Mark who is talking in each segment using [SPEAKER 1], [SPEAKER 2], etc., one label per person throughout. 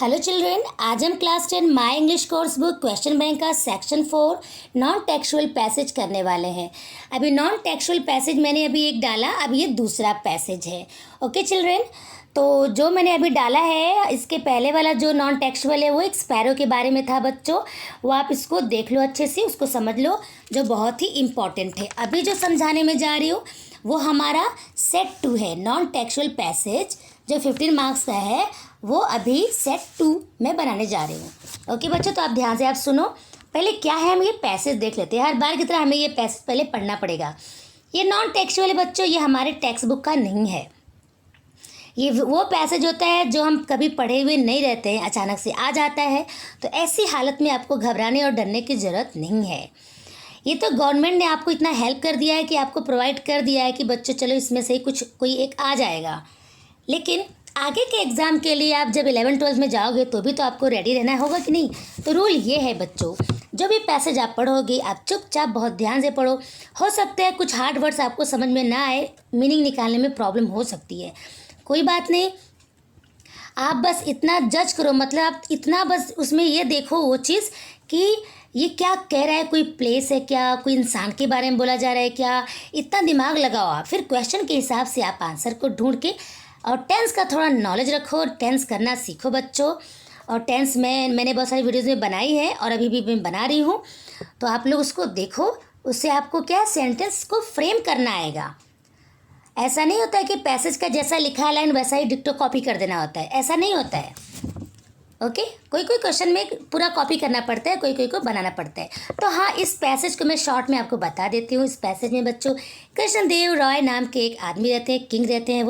[SPEAKER 1] Hello children, आज हम class 10 my English course book question bank का सेक्शन 4 नॉन टेक्सुअल पैसेज करने वाले हैं। अभी नॉन टेक्सुअल पैसेज मैंने अभी एक डाला, अब ये दूसरा पैसेज है। ओके चिल्ड्रेन, तो जो मैंने अभी डाला है इसके पहले वाला जो नॉन टेक्सुअल है वो एक स्पैरो के बारे में था बच्चों। वो आप इसको देख लो अच्छे से, उसको समझ लो, जो बहुत ही इम्पॉर्टेंट है। अभी जो समझाने में जा रही हूँ वो हमारा सेट 2 है। नॉन टेक्सुअल पैसेज जो 15 मार्क्स का है वो अभी सेट 2 में बनाने जा रही हूँ। ओके बच्चों, तो आप ध्यान से आप सुनो। पहले क्या है, हम ये पैसेज देख लेते हैं। हर बार की तरह हमें ये पैसेज पहले पढ़ना पड़ेगा। ये नॉन टेक्सुअल है बच्चों, ये हमारे टेक्स्ट बुक का नहीं है। ये वो पैसेज होता है जो हम कभी पढ़े हुए नहीं रहते हैं, अचानक से आ जाता है। तो ऐसी हालत में आपको घबराने और डरने की ज़रूरत नहीं है। ये तो गवर्नमेंट ने आपको इतना हेल्प कर दिया है कि आपको प्रोवाइड कर दिया है कि बच्चों चलो इसमें से कुछ कोई एक आ जाएगा। लेकिन आगे के एग्ज़ाम के लिए आप जब 11-12 में जाओगे तो भी तो आपको रेडी रहना होगा कि नहीं। तो रूल ये है बच्चों, जो भी पैसेज आप पढ़ोगे आप चुपचाप बहुत ध्यान से पढ़ो। हो सकता है कुछ हार्ड वर्ड्स आपको समझ में ना आए, मीनिंग निकालने में प्रॉब्लम हो सकती है, कोई बात नहीं। आप बस इतना जज करो, मतलब आप इतना बस उसमें ये देखो वो चीज़ कि ये क्या कह रहा है, कोई प्लेस है क्या, कोई इंसान के बारे में बोला जा रहा है क्या, इतना दिमाग लगाओ आप। फिर क्वेश्चन के हिसाब से आप आंसर को ढूंढ के, और टेंस का थोड़ा नॉलेज रखो, टेंस करना सीखो बच्चों। और टेंस मैंने बहुत सारी वीडियोज़ में बनाई है और अभी भी मैं बना रही हूँ, तो आप लोग उसको देखो। उससे आपको क्या सेंटेंस को फ्रेम करना आएगा। ऐसा नहीं होता है कि पैसेज का जैसा लिखा है लाइन वैसा ही डिक्टो कॉपी कर देना होता है, ऐसा नहीं होता है। ओके, कोई कोई क्वेश्चन में पूरा कॉपी करना पड़ता है, कोई कोई को बनाना पड़ता है। तो हाँ, इस पैसेज को मैं शॉर्ट में आपको बता देती हूँ। इस पैसेज में बच्चों कृष्णदेव रॉय नाम के एक आदमी रहते हैं, किंग रहते हैं।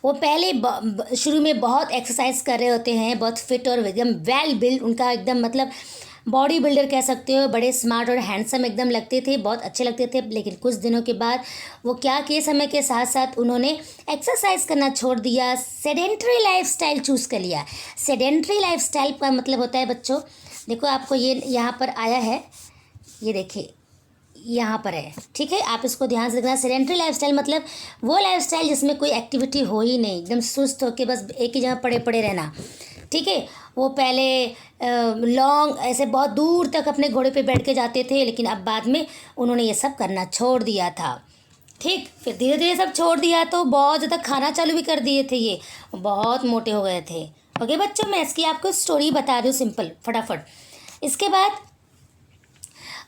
[SPEAKER 1] वो पहले शुरू में बहुत एक्सरसाइज कर रहे होते हैं, बहुत फिट और एकदम वेल बिल्ड, उनका एकदम मतलब बॉडी बिल्डर कह सकते हो, बड़े स्मार्ट और हैंडसम एकदम लगते थे, बहुत अच्छे लगते थे। लेकिन कुछ दिनों के बाद वो क्या किए, समय के साथ साथ उन्होंने एक्सरसाइज करना छोड़ दिया, सेडेंट्री लाइफस्टाइल चूज़ कर लिया। सेडेंट्री लाइफस्टाइल का मतलब होता है बच्चों, देखो आपको ये यहाँ पर आया है, ये देखिए यहाँ पर है, ठीक है, आप इसको ध्यान से देखना। सेडेंट्री लाइफस्टाइल मतलब वो लाइफस्टाइल जिसमें कोई एक्टिविटी हो ही नहीं, एकदम सुस्त होकर बस एक ही जगह पड़े पड़े रहना, ठीक है। वो पहले लॉन्ग ऐसे बहुत दूर तक अपने घोड़े पे बैठ के जाते थे, लेकिन अब बाद में उन्होंने ये सब करना छोड़ दिया था, ठीक। फिर धीरे धीरे सब छोड़ दिया तो बहुत ज़्यादा खाना चालू भी कर दिए थे, ये बहुत मोटे हो गए थे। ओके बच्चों, मैं इसकी आपको स्टोरी बता दूँ सिंपल फटाफट। इसके बाद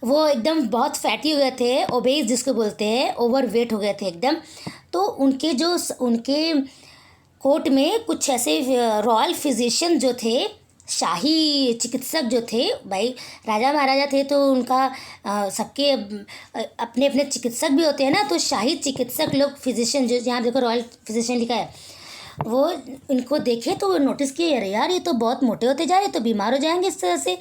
[SPEAKER 1] वो एकदम बहुत फैटी हो गए थे, ओबेस जिसको बोलते हैं, ओवर वेट हो गए थे एकदम। तो उनके कोर्ट में कुछ ऐसे रॉयल फिजिशियन जो थे, शाही चिकित्सक जो थे, भाई राजा महाराजा थे तो उनका सबके अपने अपने चिकित्सक भी होते हैं ना, तो शाही चिकित्सक लोग फिजिशियन, जो यहाँ देखो रॉयल फिजिशियन लिखा है, वो इनको देखे तो वो नोटिस किए, अरे यार ये तो बहुत मोटे होते जा रहे, तो बीमार हो जाएंगे इस तरह से।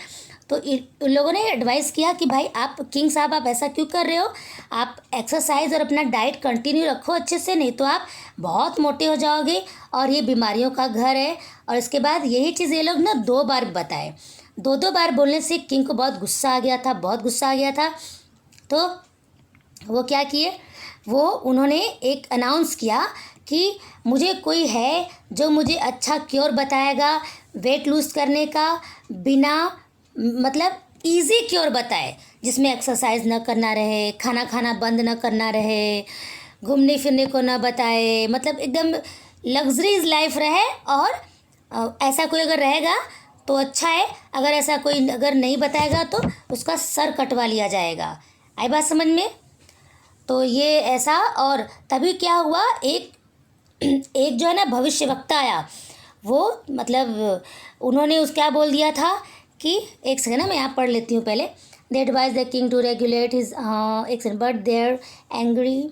[SPEAKER 1] तो उन लोगों ने एडवाइस किया कि भाई आप किंग साहब आप ऐसा क्यों कर रहे हो, आप एक्सरसाइज और अपना डाइट कंटिन्यू रखो अच्छे से, नहीं तो आप बहुत मोटे हो जाओगे और ये बीमारियों का घर है। और इसके बाद यही चीज़ ये लोग ना 2 बार बताए, 2 बार बोलने से किंग को बहुत गुस्सा आ गया था, बहुत गुस्सा आ गया था। तो वो क्या किए, वो उन्होंने एक अनाउंस किया कि मुझे कोई है जो मुझे अच्छा क्योर बताएगा वेट लूज़ करने का, बिना मतलब इजी क्योर बताए, जिसमें एक्सरसाइज न करना रहे, खाना खाना बंद न करना रहे, घूमने फिरने को न बताए, मतलब एकदम लग्जरीज लाइफ रहे। और ऐसा कोई अगर रहेगा तो अच्छा है, अगर ऐसा कोई अगर नहीं बताएगा तो उसका सर कटवा लिया जाएगा। आई बात समझ में। तो ये ऐसा, और तभी क्या हुआ, एक जो है ना भविष्यवक्ता आया, वो मतलब उन्होंने उस क्या बोल दिया था कि, एक सेकंड ना मैं यहाँ पढ़ लेती हूँ पहले। They advise the king to regulate his, एक second, but there angry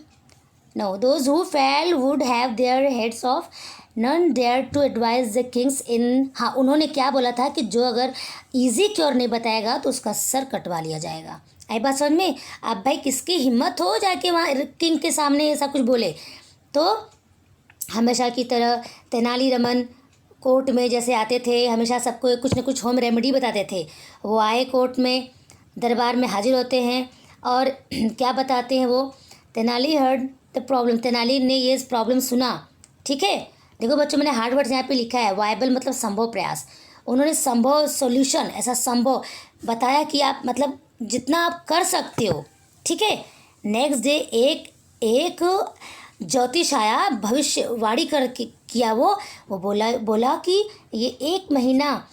[SPEAKER 1] no those who fell would have their heads off, none dare to advise the kings in, हाँ उन्होंने क्या बोला था कि जो अगर इजी क्योर नहीं बताएगा तो उसका सर कटवा लिया जाएगा। आई बात समझ में। अब भाई किसकी हिम्मत हो जाके वहाँ किंग के सामने ऐसा कुछ बोले। तो हमेशा की तरह तेनालीरामन कोर्ट में जैसे आते थे, हमेशा सबको कुछ न कुछ होम रेमेडी बताते थे। वो आए कोर्ट में, दरबार में हाजिर होते हैं और क्या बताते हैं वो, Tenali heard the problem, Tenali ने ये प्रॉब्लम सुना, ठीक है, देखो बच्चों, मैंने हार्ड वर्ड्स यहाँ पे लिखा है। वायबल मतलब संभव प्रयास, उन्होंने संभव सॉल्यूशन, ऐसा संभव बताया कि आप मतलब जितना आप कर सकते हो, ठीक है। नेक्स्ट डे एक एक ज्योतिष आया, भविष्यवाणी कर किया वो बोला कि ये 1 महीना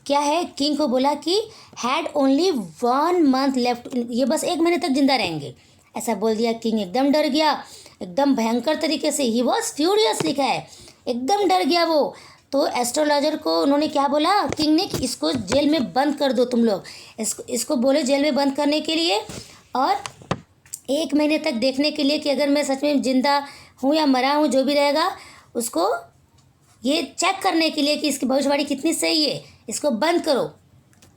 [SPEAKER 1] क्या है, किंग को बोला कि हैड ओनली 1 मंथ लेफ्ट, ये बस 1 महीने तक जिंदा रहेंगे, ऐसा बोल दिया। किंग एकदम डर गया, एकदम भयंकर तरीके से, ही वॉज फ्यूरियस लिखा है, एकदम डर गया वो। तो एस्ट्रोलॉजर को उन्होंने क्या बोला, किंग ने, कि इसको जेल में बंद कर दो तुम लोग, इसको बोले जेल में बंद करने के लिए, और 1 महीने तक देखने के लिए कि अगर मैं सच में जिंदा हूँ या मरा हूँ, जो भी रहेगा उसको ये चेक करने के लिए कि इसकी भविष्यवाणी कितनी सही है, इसको बंद करो।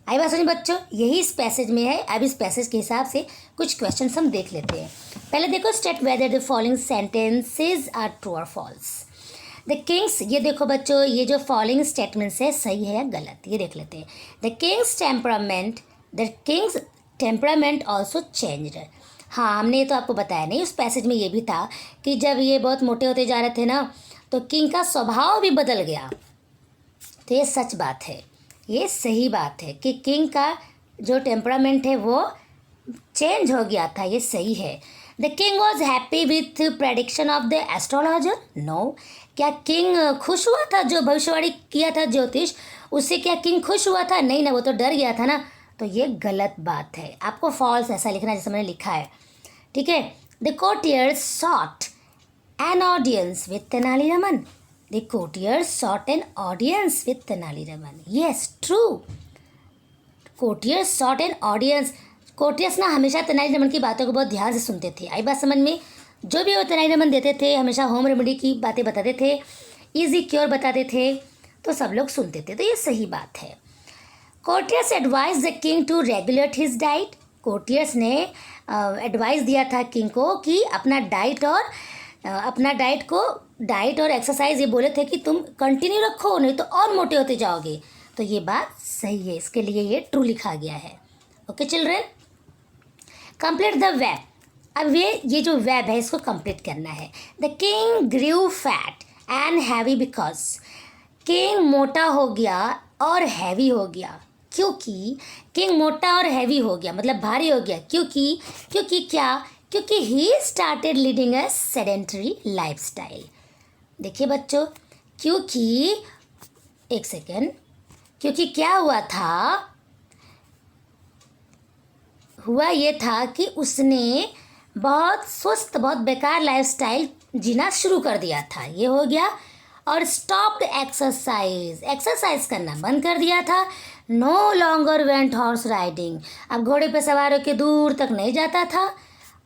[SPEAKER 1] आई बात समझ बच्चों, यही इस पैसेज में है। अब इस पैसेज के हिसाब से कुछ क्वेश्चन हम देख लेते हैं। पहले देखो, state whether the following sentences are true और फॉल्स। द किंग्स, ये देखो बच्चों, ये जो फॉलोइंग स्टेटमेंट्स है सही है या गलत, ये देख लेते हैं। The Kings temperament also changed. हाँ, हमने ये तो आपको बताया नहीं, उस पैसेज में ये भी था कि जब ये बहुत मोटे होते जा रहे थे ना, तो किंग का स्वभाव भी बदल गया। तो ये सच बात है, ये सही बात है कि किंग का जो टेम्परामेंट है वो चेंज हो गया था, ये सही है। The king was happy with prediction of the astrologer. No, क्या किंग खुश हुआ था, जो भविष्यवाणी किया था ज्योतिष, उससे क्या किंग खुश हुआ था? नहीं ना, वो तो डर गया था ना। तो ये गलत बात है, आपको फॉल्स ऐसा लिखना है जैसे मैंने लिखा है, ठीक है। The courtiers short an audience with Tenali Raman. The courtiers sought an audience with Tenali-Raman. Yes, true. Courtiers sought an audience. Courtiers ना हमेशा तेनालीरामन की बातों को बहुत ध्यान से सुनते थे। आई बात समझ में? जो भी वो तेनालीरामन देते थे, हमेशा होम रेमेडी की बातें बताते थे, इजी क्योर बताते थे, तो सब लोग सुनते थे। तो ये सही बात है। Courtiers advised the king to regulate his diet. Courtiers ने एडवाइस दिया था किंग को कि अपना डाइट और एक्सरसाइज ये बोले थे कि तुम कंटिन्यू रखो, नहीं तो और मोटे होते जाओगे। तो ये बात सही है, इसके लिए ये ट्रू लिखा गया है। Okay children, complete the web. अब ये जो वेब है इसको कंप्लीट करना है। The king grew fat and heavy because. King मोटा हो गया और हैवी हो गया, क्योंकि किंग मोटा और हैवी हो गया मतलब भारी हो गया, क्योंकि क्या, क्योंकि he started leading a sedentary lifestyle. देखिए बच्चों, क्योंकि क्या हुआ ये था कि उसने बहुत सुस्त, बहुत बेकार लाइफस्टाइल जीना शुरू कर दिया था, ये हो गया। और स्टॉप्ड एक्सरसाइज करना बंद कर दिया था। No longer went horse riding, अब घोड़े पे सवार होकर दूर तक नहीं जाता था।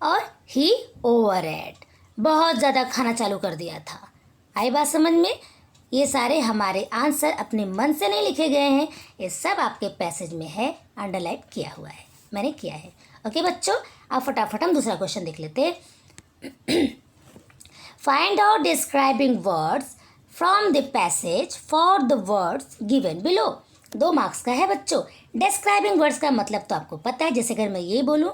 [SPEAKER 1] और ही ओवर एट, बहुत ज़्यादा खाना चालू कर दिया था। आई बात समझ में? ये सारे हमारे आंसर अपने मन से नहीं लिखे गए हैं, ये सब आपके पैसेज में है, अंडरलाइन किया हुआ है, मैंने किया है। ओके बच्चों, अब फटाफट हम दूसरा क्वेश्चन देख लेते हैं। Find out describing words from the passage for the words given below. 2 marks का है बच्चों। डिस्क्राइबिंग वर्ड्स का मतलब तो आपको पता है, जैसे अगर मैं ये बोलूँ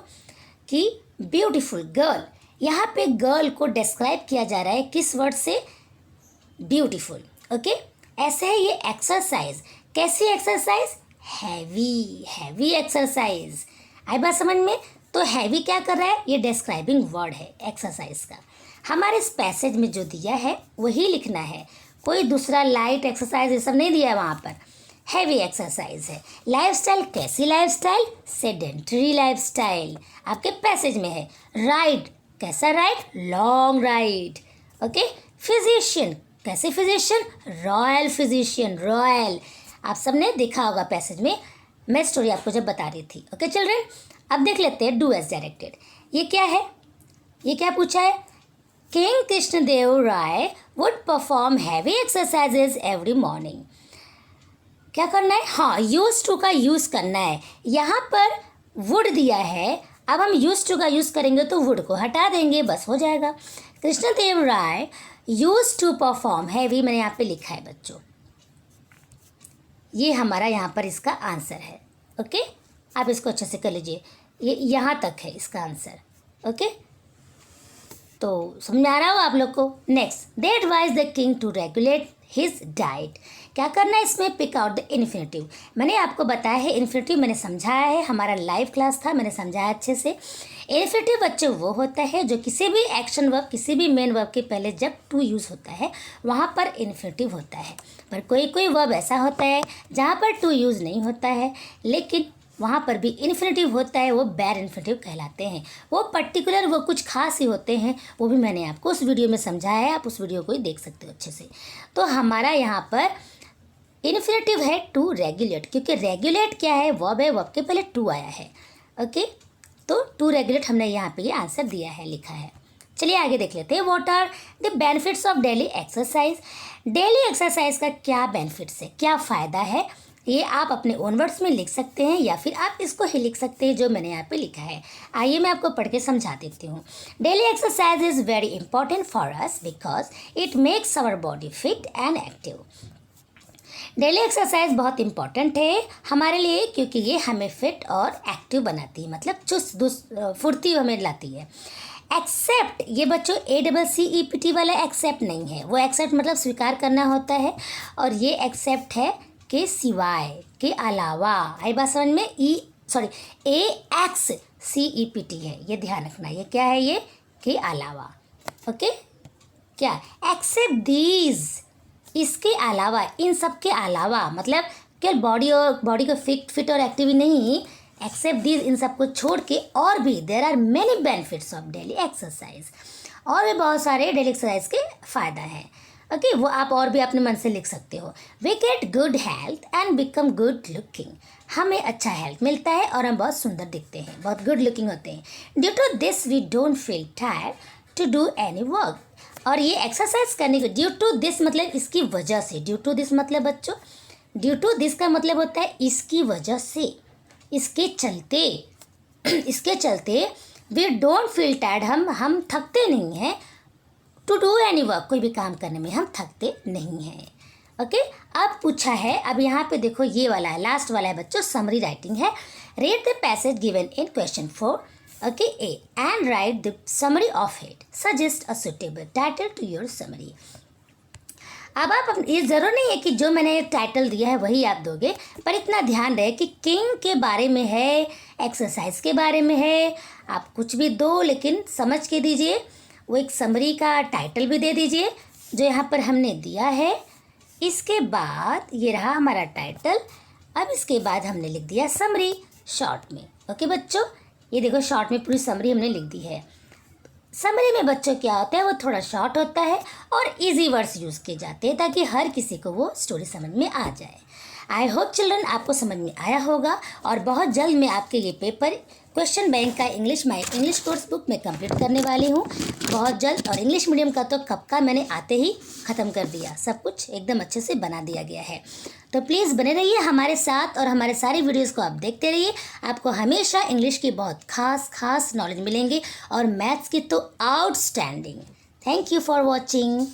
[SPEAKER 1] कि ब्यूटीफुल गर्ल, यहाँ पे गर्ल को डिस्क्राइब किया जा रहा है किस वर्ड से? ब्यूटीफुल। ओके, ऐसे है ये एक्सरसाइज। कैसी एक्सरसाइज? Heavy exercise. आई बात समझ में? तो हैवी क्या कर रहा है? ये डिस्क्राइबिंग वर्ड है एक्सरसाइज का। हमारे इस पैसेज में जो दिया है वही लिखना है, कोई दूसरा लाइट एक्सरसाइज ये सब नहीं दिया है वहाँ पर। हैवी एक्सरसाइज है। लाइफस्टाइल, कैसी लाइफस्टाइल? सेडेंटरी लाइफस्टाइल, आपके पैसेज में है। राइड, कैसा ride? Long ride. Okay, physician, कैसे फिजिशियन? Royal physician, royal. आप सबने देखा होगा पैसेज में, मैं स्टोरी आपको जब बता रही थी। ओके चिल्ड्रन, अब देख लेते हैं डू एज डायरेक्टेड। ये क्या है? ये क्या पूछा है? King Krishnadeva Raya would perform heavy exercises every morning. क्या करना है? हाँ, यूज टू का यूज़ करना है। यहाँ पर वुड दिया है, अब हम यूज टू का यूज़ करेंगे तो वुड को हटा देंगे, बस हो जाएगा। कृष्णदेव राय यूज टू परफॉर्म हैवी, मैंने यहाँ पे लिखा है बच्चों, ये हमारा यहाँ पर इसका आंसर है। ओके, आप इसको अच्छे से कर लीजिए, ये यहाँ तक है इसका आंसर। ओके, तो समझ में आ रहा हो आप लोग को। Next, they advise the king to regulate his diet. क्या करना है इसमें, पिक आउट द इन्फिनेटिव। मैंने आपको बताया है इन्फिनेटिव, मैंने समझाया है, हमारा लाइव क्लास था, मैंने समझाया अच्छे से। इन्फिनेटिव बच्चों वो होता है जो किसी भी एक्शन वर्ब, किसी भी मेन वर्ब के पहले जब टू यूज़ होता है वहाँ पर इन्फिनेटिव होता है। पर कोई कोई वर्ब ऐसा होता है जहाँ पर टू यूज़ नहीं होता है लेकिन वहाँ पर भी इन्फिनेटिव होता है, वो बैर इन्फिनेटिव कहलाते हैं। वो पर्टिकुलर, वो कुछ खास ही होते हैं, वो भी मैंने आपको उस वीडियो में समझाया है, आप उस वीडियो को ही देख सकते हो अच्छे से। तो हमारा यहाँ पर इन्फिनेटिव है टू रेगुलेट, क्योंकि रेगुलेट क्या है, वर्ब है, वर्ब के पहले टू आया है। ओके, तो टू रेगुलेट हमने यहाँ पे ये आंसर दिया है, लिखा है। चलिए आगे देख लेते हैं। What are the benefits of daily exercise. Daily exercise का क्या बेनिफिट्स है, क्या फ़ायदा है, ये आप अपने ओन वर्ड्स में लिख सकते हैं या फिर आप इसको ही लिख सकते हैं जो मैंने यहाँ पे लिखा है। आइए मैं आपको पढ़ के समझा देती हूँ। Daily exercise is very important for us because it makes our body fit and active. Daily exercise बहुत इंपॉर्टेंट है हमारे लिए क्योंकि ये हमें फिट और एक्टिव बनाती है, मतलब चुस्त फुर्ती हमें लाती है। एक्सेप्ट, ये बच्चों ACCEPT वाला एक्सेप्ट नहीं है, वो एक्सेप्ट मतलब स्वीकार करना होता है, और ये एक्सेप्ट है के सिवाय, के अलावा। आई बात समझ में, AXCEPT है, ये ध्यान रखना। ये क्या है, ये के अलावा। ओके, क्या एक्सेप्ट दीज, इसके अलावा, इन सब के अलावा, मतलब क्या बॉडी को फिट और एक्टिव ही नहीं, एक्सेप्ट दीज, इन सब को छोड़ के और भी there are many benefits of daily exercise, और भी बहुत सारे डेली एक्सरसाइज के फ़ायदा हैं। ओके, वो आप और भी अपने मन से लिख सकते हो। We get good health and become good looking, हमें अच्छा हेल्थ मिलता है और हम बहुत सुंदर दिखते हैं, बहुत गुड लुकिंग होते हैं। Due to this we don't feel tired to do any work, और ये एक्सरसाइज करने के ड्यू टू दिस मतलब इसकी वजह से, ड्यू टू दिस मतलब बच्चों, ड्यू टू दिस का मतलब होता है इसकी वजह से, इसके चलते, इसके चलते वी डोंट फील टायर्ड, हम थकते नहीं हैं, टू डू एनी वर्क, कोई भी काम करने में हम थकते नहीं हैं। ओके, अब पूछा है, अब यहाँ पे देखो ये वाला है, लास्ट वाला है बच्चों, समरी राइटिंग है। Read the passage given in question 4, okay, A, and write the summary of it, suggest a suitable title to your summary. अब आप, ये ज़रूर नहीं है कि जो मैंने टाइटल दिया है वही आप दोगे, पर इतना ध्यान रहे कि किंग के बारे में है, एक्सरसाइज के बारे में है, आप कुछ भी दो लेकिन समझ के दीजिए। वो एक समरी का टाइटल भी दे दीजिए जो यहाँ पर हमने दिया है। इसके बाद ये रहा हमारा टाइटल, अब इसके बाद हमने लिख दिया समरी शॉर्ट में। ओके बच्चों, ये देखो शॉर्ट में पूरी समरी हमने लिख दी है। समरी में बच्चों क्या होता है, वो थोड़ा शॉर्ट होता है और इजी वर्ड्स यूज़ किए जाते हैं ताकि हर किसी को वो स्टोरी समझ में आ जाए। आई होप चिल्ड्रन आपको समझ में आया होगा, और बहुत जल्द मैं आपके ये पेपर क्वेश्चन बैंक का English my English course book में कंप्लीट करने वाली हूँ बहुत जल्द। और इंग्लिश मीडियम का तो कब का मैंने आते ही ख़त्म कर दिया, सब कुछ एकदम अच्छे से बना दिया गया है। तो प्लीज़ बने रहिए हमारे साथ और हमारे सारे वीडियोज़ को आप देखते रहिए, आपको हमेशा इंग्लिश की बहुत खास नॉलेज मिलेंगे और मैथ्स की तो outstanding. Thank you for watching.